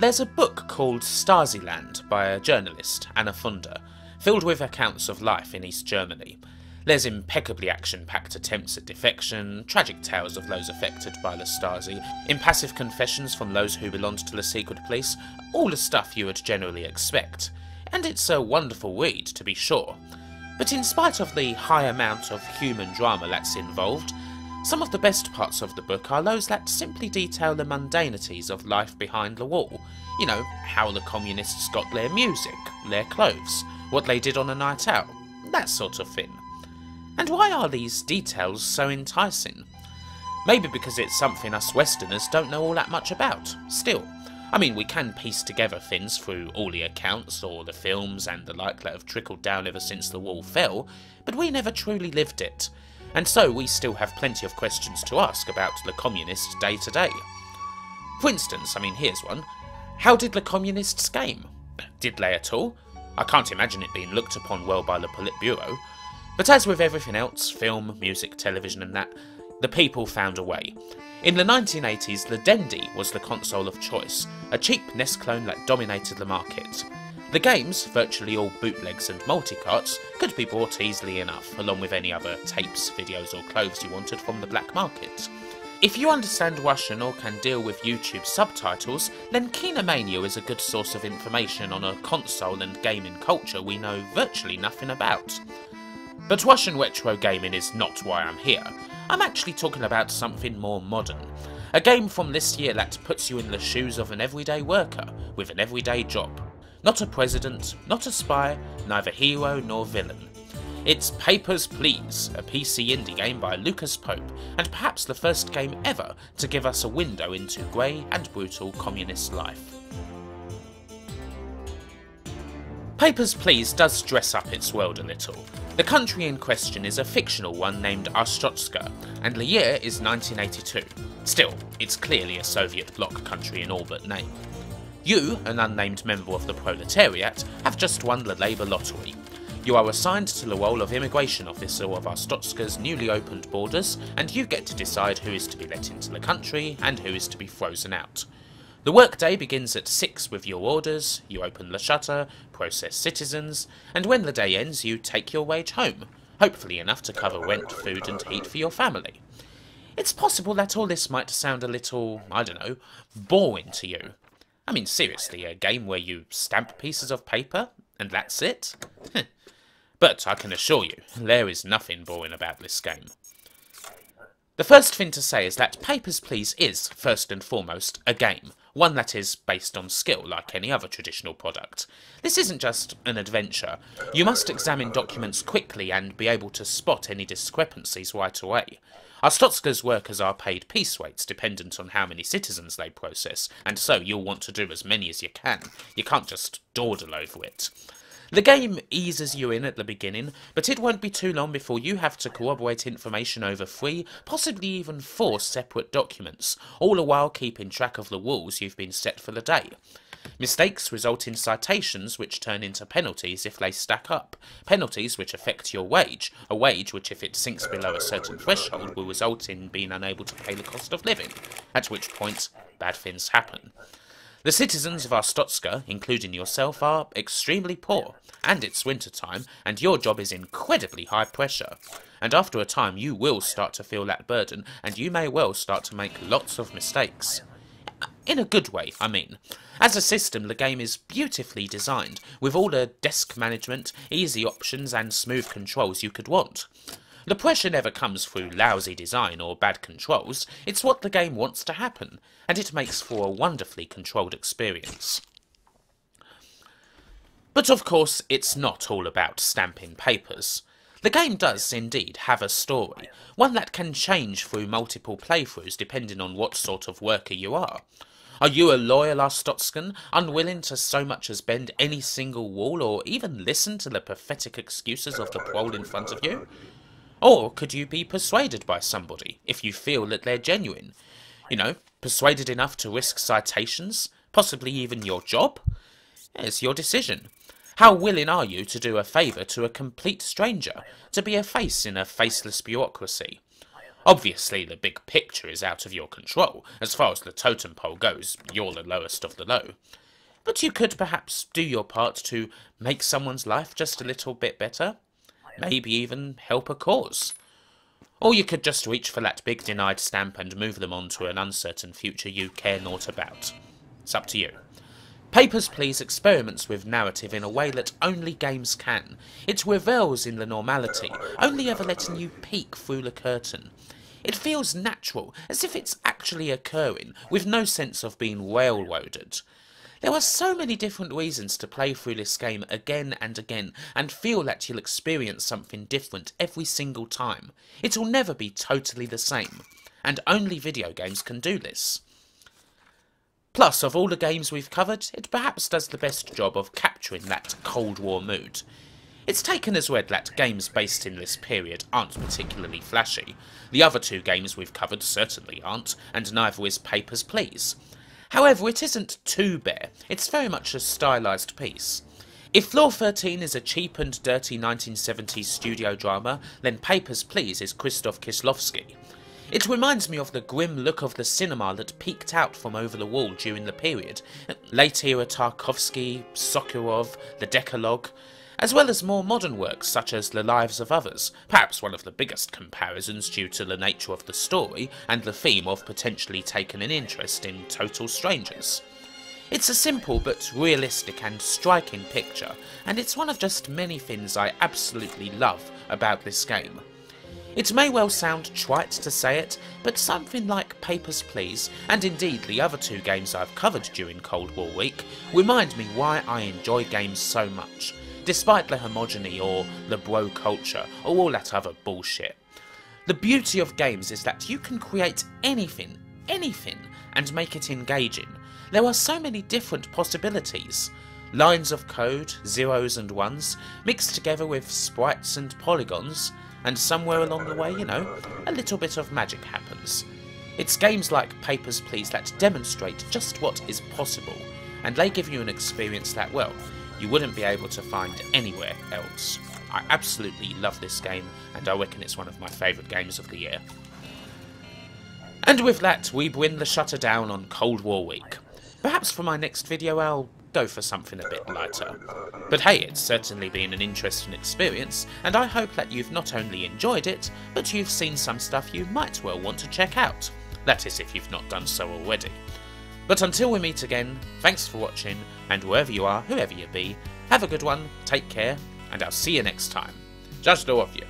There's a book called Stasi-Land by a journalist, Anna Funder, filled with accounts of life in East Germany. There's impeccably action-packed attempts at defection, tragic tales of those affected by the Stasi, impassive confessions from those who belonged to the secret police, all the stuff you would generally expect. And it's a wonderful read, to be sure. But in spite of the high amount of human drama that's involved, some of the best parts of the book are those that simply detail the mundanities of life behind the wall. You know, how the communists got their music, their clothes, what they did on a night out, that sort of thing. And why are these details so enticing? Maybe because it's something us Westerners don't know all that much about. Still, I mean, we can piece together things through all the accounts or the films and the like that have trickled down ever since the wall fell, but we never truly lived it. And so we still have plenty of questions to ask about the communists day to day. For instance, I mean, here's one. How did the communists game? Did they at all? I can't imagine it being looked upon well by the Politburo. But as with everything else, film, music, television and that, the people found a way. In the 1980s, the Dendy was the console of choice, a cheap NES clone that dominated the market. The games, virtually all bootlegs and multicarts, could be bought easily enough, along with any other tapes, videos or clothes you wanted from the black market. If you understand Russian or can deal with YouTube subtitles, then Kinomania is a good source of information on a console and gaming culture we know virtually nothing about. But Russian retro gaming is not why I'm here. I'm actually talking about something more modern. A game from this year that puts you in the shoes of an everyday worker, with an everyday job. Not a president, not a spy, neither hero nor villain. It's Papers, Please, a PC indie game by Lucas Pope, and perhaps the first game ever to give us a window into grey and brutal communist life. Papers, Please does dress up its world a little. The country in question is a fictional one named Arstotzka, and the year is 1982. Still, it's clearly a Soviet bloc country in all but name. You, an unnamed member of the proletariat, have just won the Labour lottery. You are assigned to the role of immigration officer of Arstotzka's newly opened borders, and you get to decide who is to be let into the country and who is to be frozen out. The workday begins at 6 with your orders, you open the shutter, process citizens, and when the day ends you take your wage home, hopefully enough to cover rent, food and heat for your family. It's possible that all this might sound a little, I don't know, boring to you. I mean seriously, a game where you stamp pieces of paper, and that's it? But I can assure you, there is nothing boring about this game. The first thing to say is that Papers, Please is, first and foremost, a game. One that is based on skill, like any other traditional product. This isn't just an adventure. You must examine documents quickly and be able to spot any discrepancies right away. Arstotzka's workers are paid piece rates dependent on how many citizens they process, and so you'll want to do as many as you can. You can't just dawdle over it. The game eases you in at the beginning, but it won't be too long before you have to corroborate information over 3, possibly even 4 separate documents, all the while keeping track of the rules you've been set for the day. Mistakes result in citations which turn into penalties if they stack up, penalties which affect your wage, a wage which if it sinks below a certain threshold will result in being unable to pay the cost of living, at which point bad things happen. The citizens of Arstotzka, including yourself, are extremely poor, and it's winter time, and your job is incredibly high pressure. And after a time you will start to feel that burden, and you may well start to make lots of mistakes. In a good way, I mean. As a system, the game is beautifully designed, with all the desk management, easy options and smooth controls you could want. The pressure never comes through lousy design or bad controls, it's what the game wants to happen, and it makes for a wonderfully controlled experience. But of course, it's not all about stamping papers. The game does indeed have a story, one that can change through multiple playthroughs depending on what sort of worker you are. Are you a loyal Arstotzkan, unwilling to so much as bend any single wall or even listen to the pathetic excuses of the prole in front of you? Or could you be persuaded by somebody, if you feel that they're genuine? You know, persuaded enough to risk citations, possibly even your job? It's your decision. How willing are you to do a favour to a complete stranger, to be a face in a faceless bureaucracy? Obviously, the big picture is out of your control. As far as the totem pole goes, you're the lowest of the low. But you could perhaps do your part to make someone's life just a little bit better. Maybe even help a cause. Or you could just reach for that big denied stamp and move them on to an uncertain future you care naught about. It's up to you. Papers, Please experiments with narrative in a way that only games can. It revels in the normality, only ever letting you peek through the curtain. It feels natural, as if it's actually occurring, with no sense of being railroaded. There are so many different reasons to play through this game again and again, and feel that you'll experience something different every single time. It'll never be totally the same, and only video games can do this. Plus, of all the games we've covered, it perhaps does the best job of capturing that Cold War mood. It's taken as read that games based in this period aren't particularly flashy. The other two games we've covered certainly aren't, and neither is Papers, Please. However, it isn't too bare, it's very much a stylised piece. If Floor 13 is a cheap and dirty 1970s studio drama, then Papers, Please is Krzysztof Kieślowski. It reminds me of the grim look of the cinema that peeked out from over the wall during the period, late-era Tarkovsky, Sokurov, the Decalogue, as well as more modern works such as The Lives of Others, perhaps one of the biggest comparisons due to the nature of the story and the theme of potentially taking an interest in total strangers. It's a simple but realistic and striking picture, and it's one of just many things I absolutely love about this game. It may well sound trite to say it, but something like Papers, Please, and indeed the other two games I've covered during Cold War week, remind me why I enjoy games so much, despite the homogeny or the bro culture or all that other bullshit. The beauty of games is that you can create anything, and make it engaging. There are so many different possibilities. Lines of code, zeros and ones, mixed together with sprites and polygons, and somewhere along the way, you know, a little bit of magic happens. It's games like Papers, Please that demonstrate just what is possible, and they give you an experience that, well, you wouldn't be able to find anywhere else. I absolutely love this game, and I reckon it's one of my favourite games of the year. And with that, we bring the shutter down on Cold War week. Perhaps for my next video I'll go for something a bit lighter. But hey, it's certainly been an interesting experience, and I hope that you've not only enjoyed it, but you've seen some stuff you might well want to check out. That is, if you've not done so already. But until we meet again, thanks for watching, and wherever you are, whoever you be, have a good one, take care, and I'll see you next time. Just all of you.